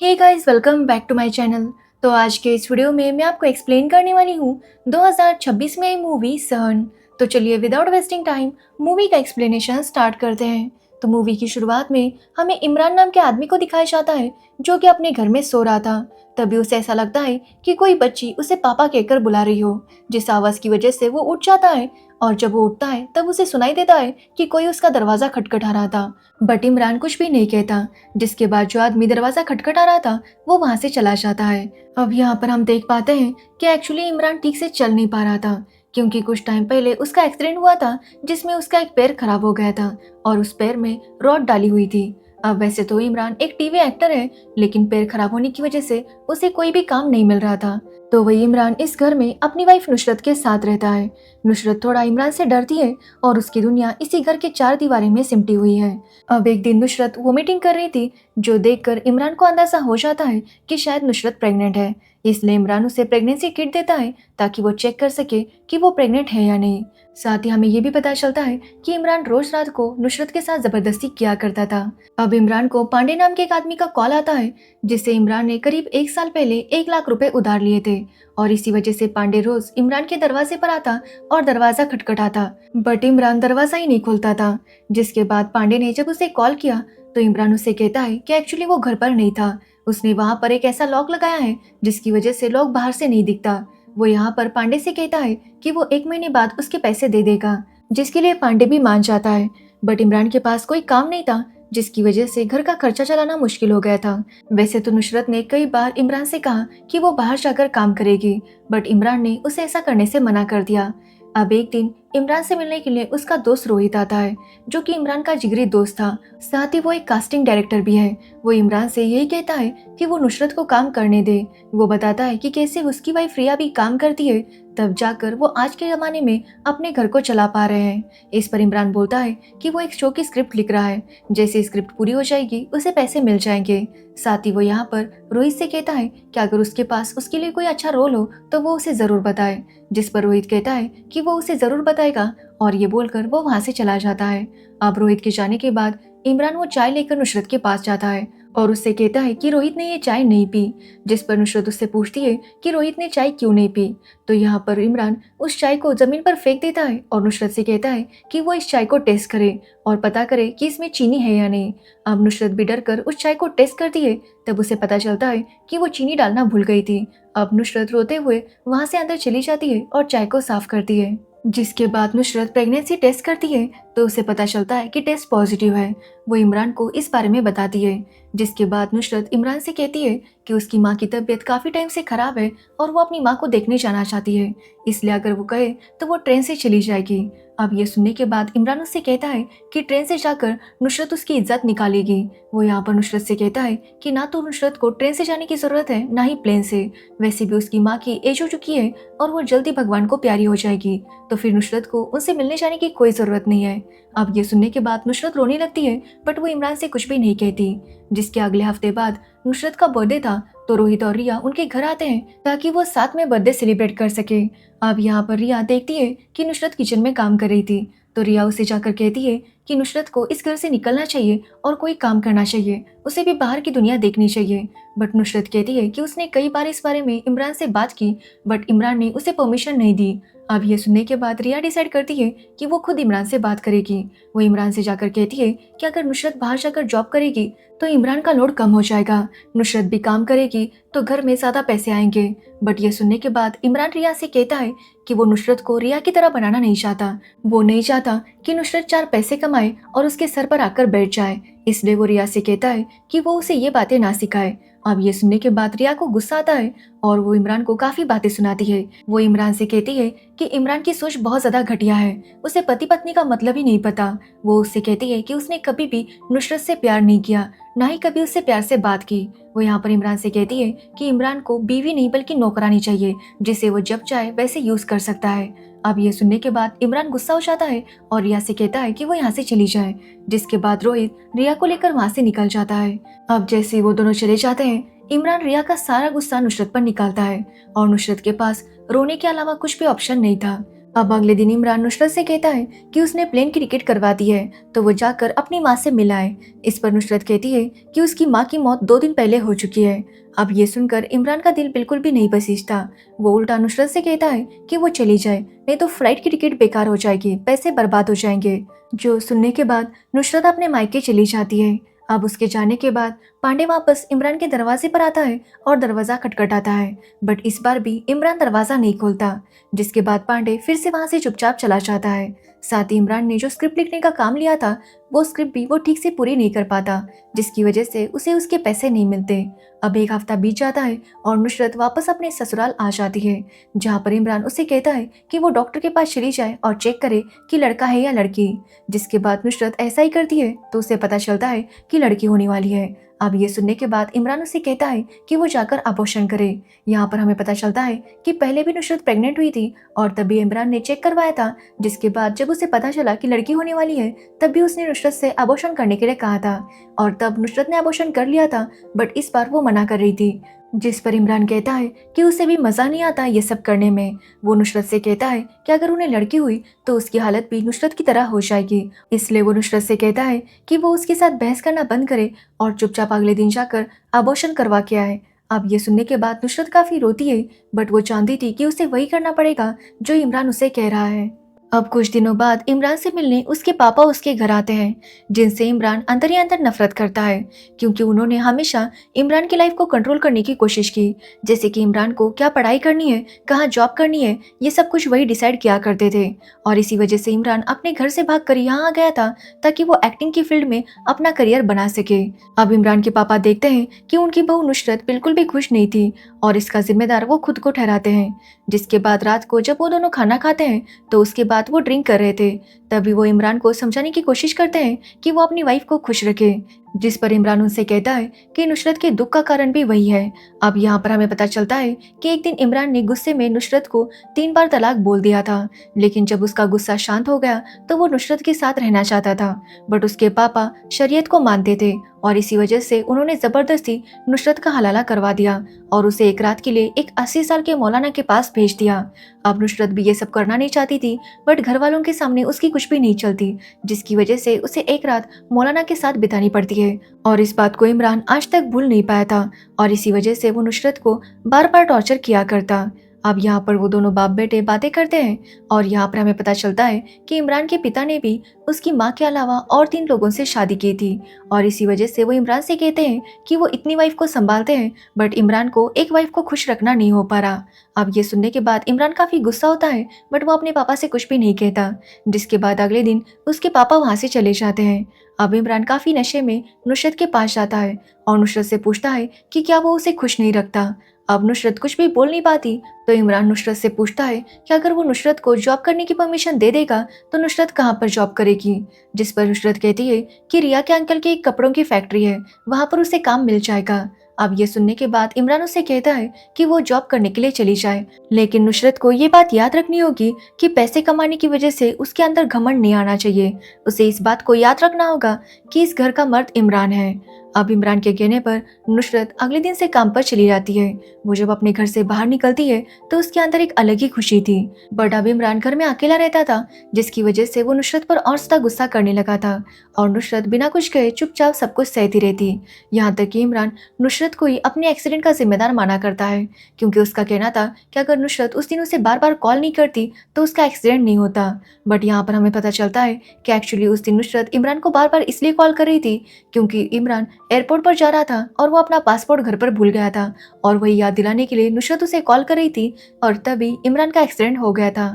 Hey guys, welcome back to my channel. तो आज के इस वीडियो में मैं आपको एक्सप्लेन करने वाली हूँ 2026 में आई मूवी सहन। तो चलिए विदाउट वेस्टिंग टाइम मूवी का एक्सप्लेनेशन स्टार्ट करते हैं। तो मूवी की शुरुआत में हमें इमरान नाम के आदमी को दिखाया जाता है जो कि अपने घर में सो रहा था। तभी उसे ऐसा लगता है कि कोई बच्ची उसे पापा कहकर बुला रही हो, जिस आवाज़ की वजह से वो उठ जाता है। और जब वो उठता है तब उसे सुनाई देता है कि कोई उसका दरवाज़ा खटखटा रहा था, बट इमरान कुछ भी नहीं कहता। जिसके बाद जो आदमी दरवाज़ा खटखटा रहा था वो वहाँ से चला जाता है। अब यहाँ पर हम देख पाते हैं कि एक्चुअली इमरान ठीक से चल नहीं पा रहा था, क्योंकि कुछ टाइम पहले उसका एक्सीडेंट हुआ था जिसमें उसका एक पैर खराब हो गया था और उस पैर में रॉड डाली हुई थी। अब वैसे तो इमरान एक टीवी एक्टर है, लेकिन पैर खराब होने की वजह से उसे कोई भी काम नहीं मिल रहा था। तो वही इमरान इस घर में अपनी वाइफ नुसरत के साथ रहता है। नुसरत थोड़ा इमरान से डरती है और उसकी दुनिया इसी घर के चार दीवारी में सिमटी हुई है। अब एक दिन नुसरत वोमिटिंग कर रही थी, जो देखकर इमरान को अंदाजा हो जाता है कि शायद नुसरत प्रेग्नेंट है। इसलिए इमरान उसे प्रेगनेंसी किट देता है ताकि वो चेक कर सके कि वो प्रेग्नेंट है या नहीं। साथ ही हमें ये भी पता चलता है कि इमरान रोज रात को नुसरत के साथ जबरदस्ती किया करता था। अब इमरान को पांडे नाम के एक आदमी का कॉल आता है, जिससे इमरान ने करीब 1 साल पहले 1 लाख रुपए उधार लिए थे। और इसी वजह से पांडे रोज इमरान के दरवाजे पर आता और दरवाजा खटखटाता, बट इमरान दरवाजा ही नहीं खोलता था। जिसके बाद पांडे ने जब उसे कॉल किया तो इमरान उसे कहता है कि एक्चुअली वो घर पर नहीं था। उसने वहां पर एक ऐसा लॉक लगाया है जिसकी वजह से लॉक बाहर से नहीं दिखता। वो यहाँ पर पांडे से कहता है कि वो 1 महीने बाद उसके पैसे दे देगा, जिसके लिए पांडे भी मान जाता है। बट इमरान के पास कोई काम नहीं था, जिसकी वजह से घर का खर्चा चलाना मुश्किल हो गया था। वैसे तो नुसरत ने कई बार इमरान से कहा कि वो बाहर जाकर काम करेगी, बट इमरान ने उसे ऐसा करने से मना कर दिया। अब एक दिन इमरान से मिलने के लिए उसका दोस्त रोहित आता है, जो कि इमरान का जिगरी दोस्त था। साथ ही वो एक कास्टिंग डायरेक्टर भी है। वो इमरान से यही कहता है कि वो नुसरत को काम करने दे। वो बताता है कि कैसे उसकी वाइफ रिया भी काम करती है, तब जाकर वो आज के ज़माने में अपने घर को चला पा रहे हैं। इस पर इमरान बोलता है कि वो एक शो की स्क्रिप्ट लिख रहा है, जैसे स्क्रिप्ट पूरी हो जाएगी उसे पैसे मिल जाएंगे। साथ ही वो यहाँ पर रोहित से कहता है कि अगर उसके पास उसके लिए कोई अच्छा रोल हो तो वो उसे ज़रूर बताए। जिस पर रोहित कहता है कि वो उसे ज़रूर बताएगा, और ये बोलकर वो वहाँ से चला जाता है। अब रोहित के जाने के बाद इमरान वो चाय लेकर नुसरत के पास जाता है और उससे कहता है कि रोहित ने ये चाय नहीं पी। जिस पर नुसरत उससे पूछती है कि रोहित ने चाय क्यों नहीं पी। तो यहाँ पर इमरान उस चाय को जमीन पर फेंक देता है और नुसरत से कहता है कि वो इस चाय को टेस्ट करे और पता करे कि इसमें चीनी है या नहीं। अब नुसरत भी डर कर उस चाय को टेस्ट करती है, तब उसे पता चलता है कि वो चीनी डालना भूल गई थी। अब नुसरत रोते हुए वहाँ से अंदर चली जाती है और चाय को साफ करती है। जिसके बाद नुसरत प्रेगनेंसी टेस्ट करती है तो उसे पता चलता है कि टेस्ट पॉजिटिव है। वो इमरान को इस बारे में बताती है। जिसके बाद नुसरत इमरान से कहती है कि उसकी माँ की तबीयत काफ़ी टाइम से खराब है और वो अपनी माँ को देखने जाना चाहती है, इसलिए अगर वो कहे तो वो ट्रेन से चली जाएगी। अब ये सुनने के बाद इमरान उससे कहता है कि ट्रेन से जाकर नुसरत उसकी इज्जत निकालेगी। वो यहाँ पर नुसरत से कहता है कि ना तो नुसरत को ट्रेन से जाने की ज़रूरत है, ना ही प्लेन से। वैसे भी उसकी माँ की एज हो चुकी है और वो जल्दी भगवान को प्यारी हो जाएगी, तो फिर नुसरत को उनसे मिलने जाने की कोई ज़रूरत नहीं है। अब ये सुनने के बाद नुसरत रोने लगती है, बट वो इमरान से कुछ भी नहीं कहती। जिसके अगले हफ्ते बाद नुसरत का बर्थडे था, तो रोहित और रिया उनके घर आते हैं ताकि वो साथ में बर्थडे सेलिब्रेट कर सके। अब यहाँ पर रिया देखती है कि नुसरत किचन में काम कर रही थी, तो रिया उसे जाकर कहती है कि नुसरत को इस घर से निकलना चाहिए और कोई काम करना चाहिए, उसे भी बाहर की दुनिया देखनी चाहिए। बट नुसरत कहती है कि उसने कई बार इस बारे में इमरान से बात की, बट इमरान ने उसे परमिशन नहीं दी। अब ये सुनने के बाद रिया डिसाइड करती है कि वो खुद इमरान से बात करेगी। वो इमरान से जाकर कहती है कि अगर नुसरत बाहर जाकर जॉब करेगी तो इमरान का लोड कम हो जाएगा, नुसरत भी काम करेगी तो घर में ज़्यादा पैसे आएंगे। बट ये सुनने के बाद इमरान रिया से कहता है कि वो नुसरत को रिया की तरह बनाना नहीं चाहता। वो नहीं चाहता कि नुसरत 4 पैसे कमाए और उसके सर पर आकर बैठ जाए, इसलिए वो रिया से कहता है कि वो उसे ये बातें ना सिखाए। अब ये सुनने के बाद रिया को गुस्सा आता है और वो इमरान को काफ़ी बातें सुनाती है। वो इमरान से कहती है कि इमरान की सोच बहुत ज़्यादा घटिया है, उसे पति पत्नी का मतलब ही नहीं पता। वो उससे कहती है कि उसने कभी भी नुसरत से प्यार नहीं किया, ना ही कभी उससे प्यार से बात की। वो यहाँ पर इमरान से कहती है कि इमरान को बीवी नहीं बल्कि नौकरानी चाहिए, जिसे वो जब चाहे वैसे यूज़ कर सकता है। अब ये सुनने के बाद इमरान गुस्सा हो जाता है और रिया से कहता है कि वो यहाँ से चली जाए। जिसके बाद रोहित रिया को लेकर वहाँ से निकल जाता है। अब जैसे वो दोनों चले जाते हैं, इमरान रिया का सारा गुस्सा नुसरत पर निकालता है और नुसरत के पास रोने के अलावा कुछ भी ऑप्शन नहीं था। अब अगले दिन इमरान नुसरत से कहता है कि उसने प्लेन की टिकट करवा दी है तो वो जाकर अपनी माँ से मिला है। इस पर नुसरत कहती है कि उसकी माँ की मौत 2 दिन पहले हो चुकी है। अब ये सुनकर इमरान का दिल बिल्कुल भी नहीं पसीजता। वो उल्टा नुसरत से कहता है कि वो चली जाए, नहीं तो फ्लाइट की टिकट बेकार हो जाएगी, पैसे बर्बाद हो जाएंगे। जो सुनने के बाद नुसरत अपने मायके चली जाती है। अब उसके जाने के बाद पांडे वापस इमरान के दरवाजे पर आता है और दरवाजा खटखटाता है, बट इस बार भी इमरान दरवाजा नहीं खोलता। जिसके बाद पांडे फिर से वहां से चुपचाप चला जाता है। साथ ही इमरान ने जो स्क्रिप्ट लिखने का काम लिया था वो स्क्रिप्ट भी वो ठीक से पूरी नहीं कर पाता, जिसकी वजह से उसे उसके पैसे नहीं मिलते। अब एक हफ्ता बीत जाता है और नुसरत वापस अपने ससुराल आ जाती है, जहाँ पर इमरान उसे कहता है कि वो डॉक्टर के पास चली जाए और चेक करे कि लड़का है या लड़की। जिसके बाद नुसरत ऐसा ही करती है तो उसे पता चलता है कि लड़की होने वाली है। अब ये सुनने के बाद इमरान उसे कहता है कि वो जाकर अबॉर्शन करे। यहाँ पर हमें पता चलता है कि पहले भी नुसरत प्रेग्नेंट हुई थी और तभी इमरान ने चेक करवाया था। जिसके बाद जब उसे पता चला कि लड़की होने वाली है तब भी उसने नुसरत से अबॉर्शन करने के लिए कहा था और तब नुसरत ने अबॉर्शन कर लिया था, बट इस बार वो मना कर रही थी। जिस पर इमरान कहता है कि उसे भी मजा नहीं आता ये सब करने में। वो नुसरत से कहता है कि अगर उन्हें लड़की हुई तो उसकी हालत भी नुसरत की तरह हो जाएगी, इसलिए वो नुसरत से कहता है कि वो उसके साथ बहस करना बंद करे और चुपचाप अगले दिन जाकर अबॉर्शन करवा के आए। अब ये सुनने के बाद नुसरत काफी रोती है, बट वो जानती थी कि उसे वही करना पड़ेगा जो इमरान उसे कह रहा है। अब कुछ दिनों बाद इमरान से मिलने उसके पापा उसके घर आते हैं, जिनसे इमरान अंदर ही अंदर नफरत करता है, क्योंकि उन्होंने हमेशा इमरान की लाइफ को कंट्रोल करने की कोशिश की। जैसे कि इमरान को क्या पढ़ाई करनी है, कहाँ जॉब करनी है, ये सब कुछ वही डिसाइड किया करते थे। और इसी वजह से इमरान अपने घर से भागकर यहाँ आ गया था ताकि वो एक्टिंग की फील्ड में अपना करियर बना सके। अब इमरान के पापा देखते हैं कि उनकी बहू नुसरत बिल्कुल भी खुश नहीं थी और इसका जिम्मेदार वो खुद को ठहराते हैं। जिसके बाद रात को जब वो दोनों खाना खाते हैं तो उसके बाद वो ड्रिंक कर रहे थे, तभी वो इमरान को समझाने की कोशिश करते हैं कि वो अपनी वाइफ को खुश रखे। जिस पर इमरान उनसे कहता है कि नुसरत के दुख का कारण भी वही है। अब यहाँ पर हमें पता चलता है कि एक दिन इमरान ने गुस्से में नुसरत को 3 बार तलाक बोल दिया था, लेकिन जब उसका गुस्सा शांत हो गया तो वो नुसरत के साथ रहना चाहता था, बट उसके पापा शरीयत को मानते थे और इसी वजह से उन्होंने जबरदस्ती नुसरत का हलाला करवा दिया और उसे एक रात के लिए एक 80 साल के मौलाना के पास भेज दिया। अब नुसरत भी ये सब करना नहीं चाहती थी, बट घर वालों के सामने उसकी कुछ भी नहीं चलती, जिसकी वजह से उसे एक रात मौलाना के साथ बितानी पड़ती है। और इस बात को इमरान आज तक भूल नहीं पाया था और इसी वजह से वो नुसरत को बार बार टॉर्चर किया करता। अब यहाँ पर वो दोनों बाप बेटे बातें करते हैं और यहाँ पर हमें पता चलता है कि इमरान के पिता ने भी उसकी माँ के अलावा और 3 लोगों से शादी की थी और इसी वजह से वो इमरान से कहते हैं कि वो इतनी वाइफ को संभालते हैं, बट इमरान को एक वाइफ को खुश रखना नहीं हो पा रहा। अब ये सुनने के बाद इमरान काफी गुस्सा होता है, बट वो अपने पापा से कुछ भी नहीं कहता। जिसके बाद अगले दिन उसके पापा वहाँ से चले जाते हैं। अब इमरान काफी नशे में नुसरत के पास जाता है और नुसरत से पूछता है कि क्या वो उसे खुश नहीं रखता। अब नुसरत कुछ भी बोल नहीं पाती तो इमरान नुसरत से पूछता है कि अगर वो नुसरत को जॉब करने की परमिशन दे देगा तो नुसरत कहाँ पर जॉब करेगी। जिस पर नुसरत कहती है कि रिया के अंकल की एक कपड़ों की फैक्ट्री है, वहाँ पर उसे काम मिल जाएगा। अब ये सुनने के बाद इमरान उसे कहता है कि वो जॉब करने के लिए चली जाए, लेकिन नुसरत को ये बात याद रखनी होगी कि पैसे कमाने की वजह से उसके अंदर घमंड नहीं आना चाहिए। उसे इस बात को याद रखना होगा कि इस घर का मर्द इमरान है। अब इमरान के कहने पर नुसरत अगले दिन से काम पर चली जाती है। वो जब अपने घर से बाहर निकलती है तो उसके अंदर एक अलग ही खुशी थी, बट अब इमरान घर में अकेला रहता था, जिसकी वजह से वो नुसरत पर और ज्यादा गुस्सा करने लगा था और नुसरत बिना कुछ कहे चुपचाप सब कुछ सहती रहती। यहाँ तक कि इमरान नुसरत को ही अपने एक्सीडेंट का जिम्मेदार माना करता है, क्योंकि उसका कहना था कि अगर नुसरत उस दिन उसे बार बार कॉल नहीं करती तो उसका एक्सीडेंट नहीं होता। बट यहाँ पर हमें पता चलता है कि एक्चुअली उस दिन नुसरत इमरान को बार बार इसलिए कॉल कर रही थी क्योंकि इमरान एयरपोर्ट पर जा रहा था और वो अपना पासपोर्ट घर पर भूल गया था और वही याद दिलाने के लिए नुसरत उसे कॉल कर रही थी और तभी इमरान का एक्सीडेंट हो गया था।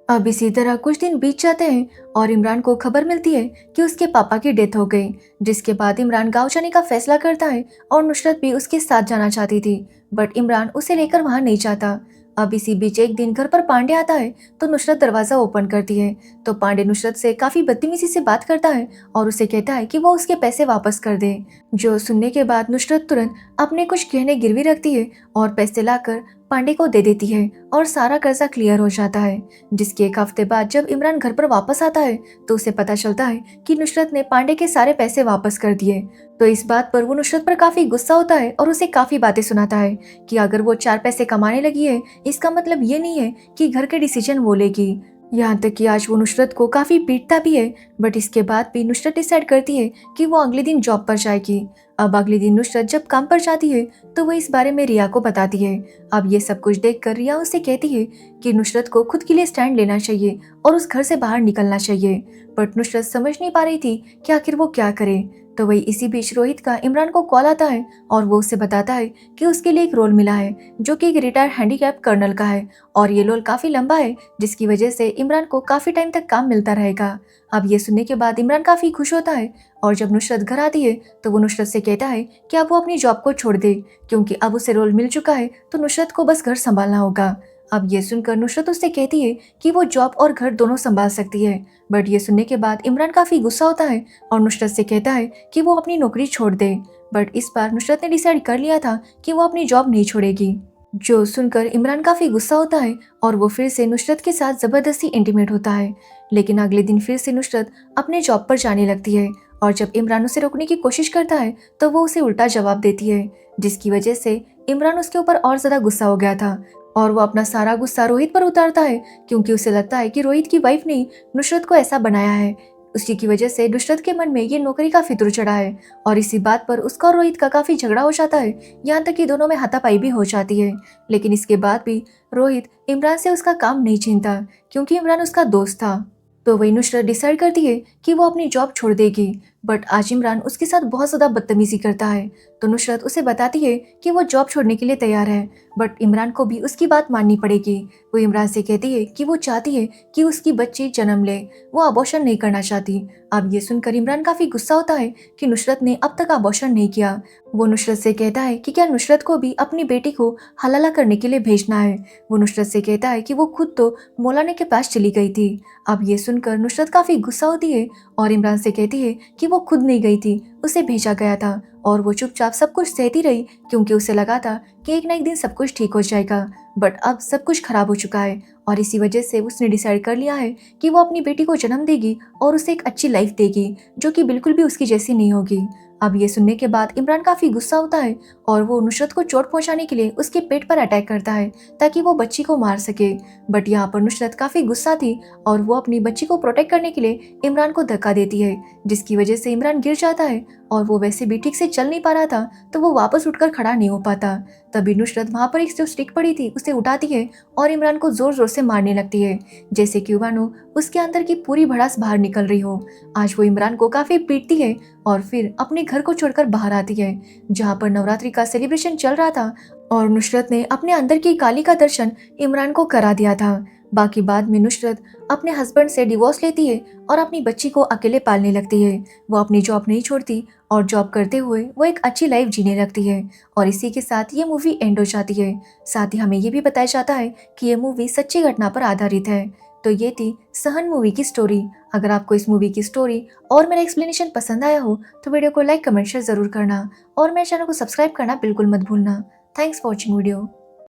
अब इसी तरह कुछ दिन बीत जाते हैं और इमरान को खबर मिलती है कि उसके पापा की डेथ हो गई। जिसके बाद इमरान गांव जाने का फैसला करता है और नुसरत भी उसके साथ जाना चाहती थी, बट इमरान उसे लेकर वहां नहीं जाता। अब इसी बीच एक दिन घर पर पांडे आता है तो नुसरत दरवाजा ओपन करती है तो पांडे नुसरत से काफी बदतमीजी से बात करता है और उसे कहता है कि वो उसके पैसे वापस कर दे। जो सुनने के बाद नुसरत तुरंत अपने कुछ गहने गिरवी रखती है और पैसे लाकर पांडे को दे देती है और सारा कर्जा क्लियर हो जाता है। जिसके एक हफ्ते बाद जब इमरान घर पर वापस आता है तो उसे पता चलता है कि नुसरत ने पांडे के सारे पैसे वापस कर दिए। तो इस बात पर वो नुसरत पर काफी गुस्सा होता है और उसे काफी बातें सुनाता है कि अगर वो 4 पैसे कमाने लगी है इसका मतलब ये नहीं है कि घर के डिसीजन वो लेगी। यहाँ तक कि आज वो नुसरत को काफ़ी पीटता भी है, बट इसके बाद भी नुसरत डिसाइड करती है कि वो अगले दिन जॉब पर जाएगी। अब अगले दिन नुसरत जब काम पर जाती है तो वो इस बारे में रिया को बताती है। अब ये सब कुछ देखकर रिया उससे कहती है कि नुसरत को खुद के लिए स्टैंड लेना चाहिए और उस घर से बाहर निकलना चाहिए, बट नुसरत समझ नहीं पा रही थी कि आखिर वो क्या करे। तो वही इसी बीच रोहित का इमरान को कॉल आता है और वो उसे बताता है कि उसके लिए एक रोल मिला है जो कि एक रिटायर्ड हैंडीकैप कर्नल का है और ये रोल काफ़ी लंबा है, जिसकी वजह से इमरान को काफ़ी टाइम तक काम मिलता रहेगा। अब ये सुनने के बाद इमरान काफ़ी खुश होता है और जब नुसरत घर आती है तो वो नुसरत से कहता है कि अब वो अपनी जॉब को छोड़ दे, क्योंकि अब उसे रोल मिल चुका है तो नुसरत को बस घर संभालना होगा। अब ये सुनकर नुसरत उससे कहती है कि वो जॉब और घर दोनों संभाल सकती है, बट ये सुनने के बाद इमरान काफ़ी गुस्सा होता है और नुसरत से कहता है कि वो अपनी नौकरी छोड़ दे। बट इस बार नुसरत ने डिसाइड कर लिया था कि वो अपनी जॉब नहीं छोड़ेगी। जो सुनकर इमरान काफ़ी गुस्सा होता है और वो फिर से नुसरत के साथ ज़बरदस्ती इंटीमेट होता है। लेकिन अगले दिन फिर से नुसरत अपने जॉब पर जाने लगती है और जब इमरान उसे रोकने की कोशिश करता है तो वो उसे उल्टा जवाब देती है, जिसकी वजह से इमरान उसके ऊपर और ज़्यादा गुस्सा हो गया था और वो अपना सारा गुस्सा रोहित पर उतारता है, क्योंकि उसे लगता है कि रोहित की वाइफ ने नुसरत को ऐसा बनाया है। उसी की वजह से नुसरत के मन में ये नौकरी का फितूर चढ़ा है और इसी बात पर उसका और रोहित का काफ़ी झगड़ा हो जाता है, यहाँ तक कि दोनों में हाथापाई भी हो जाती है। लेकिन इसके बाद भी रोहित इमरान से उसका काम नहीं छीनता, क्योंकि इमरान उसका दोस्त था। तो वही नुसरत डिसाइड करती है कि वो अपनी जॉब छोड़ देगी, बट आज इमरान उसके साथ बहुत ज़्यादा बदतमीजी करता है। तो नुसरत उसे बताती है कि वो जॉब छोड़ने के लिए तैयार है, बट इमरान को भी उसकी बात माननी पड़ेगी। वो इमरान से कहती है कि वो चाहती है कि उसकी बच्ची जन्म ले, वो अबॉर्शन नहीं करना चाहती। अब ये सुनकर इमरान काफ़ी गुस्सा होता है कि नुसरत ने अब तक अबॉर्शन नहीं किया। वो नुसरत से कहता है कि क्या नुसरत को भी अपनी बेटी को हलाला करने के लिए भेजना है। वो नुसरत से कहता है कि वो खुद तो मौलाना के पास चली गई थी। अब ये सुनकर नुसरत काफ़ी गुस्सा होती है और इमरान से कहती है कि वो खुद नहीं गई थी, उसे भेजा गया था और वो चुपचाप सब कुछ सहती रही, क्योंकि उसे लगा था कि एक ना एक दिन सब कुछ ठीक हो जाएगा। बट अब सब कुछ खराब हो चुका है और इसी वजह से उसने डिसाइड कर लिया है कि वो अपनी बेटी को जन्म देगी और उसे एक अच्छी लाइफ देगी जो कि बिल्कुल भी उसकी जैसी नहीं होगी। अब ये सुनने के बाद इमरान काफ़ी गुस्सा होता है और वो नुसरत को चोट पहुंचाने के लिए उसके पेट पर अटैक करता है ताकि वो बच्ची को मार सके। बट यहाँ पर नुसरत काफ़ी गुस्सा थी और वो अपनी बच्ची को प्रोटेक्ट करने के लिए इमरान को धक्का देती है, जिसकी वजह से इमरान गिर जाता है और वो वैसे भी ठीक से चल नहीं पा रहा था, तो वो वापस उठकर खड़ा नहीं हो पाता। तभी नुसरत वहाँ पर एक जो स्टिक पड़ी थी उसे उठाती है और इमरान को जोर जोर से मारने लगती है, जैसे कि मानो उसके अंदर की पूरी भड़ास बाहर निकल रही हो। आज वो इमरान को काफ़ी पीटती है और फिर अपने घर को छोड़कर बाहर आती है, जहाँ पर नवरात्रि का सेलिब्रेशन चल रहा था और नुसरत ने अपने अंदर की काली का दर्शन इमरान को करा दिया था। बाकी बाद में नुसरत अपने हस्बैंड से डिवोर्स लेती है और अपनी बच्ची को अकेले पालने लगती है। वो अपनी जॉब नहीं छोड़ती और जॉब करते हुए वो एक अच्छी लाइफ जीने लगती है और इसी के साथ ये मूवी एंड हो जाती है। साथ ही हमें ये भी बताया जाता है कि ये मूवी सच्ची घटना पर आधारित है। तो ये थी सहन मूवी की स्टोरी। अगर आपको इस मूवी की स्टोरी और मेरा एक्सप्लेनेशन पसंद आया हो तो वीडियो को लाइक कमेंट शेयर ज़रूर करना और मेरे चैनल को सब्सक्राइब करना बिल्कुल मत भूलना। Thanks for watching video.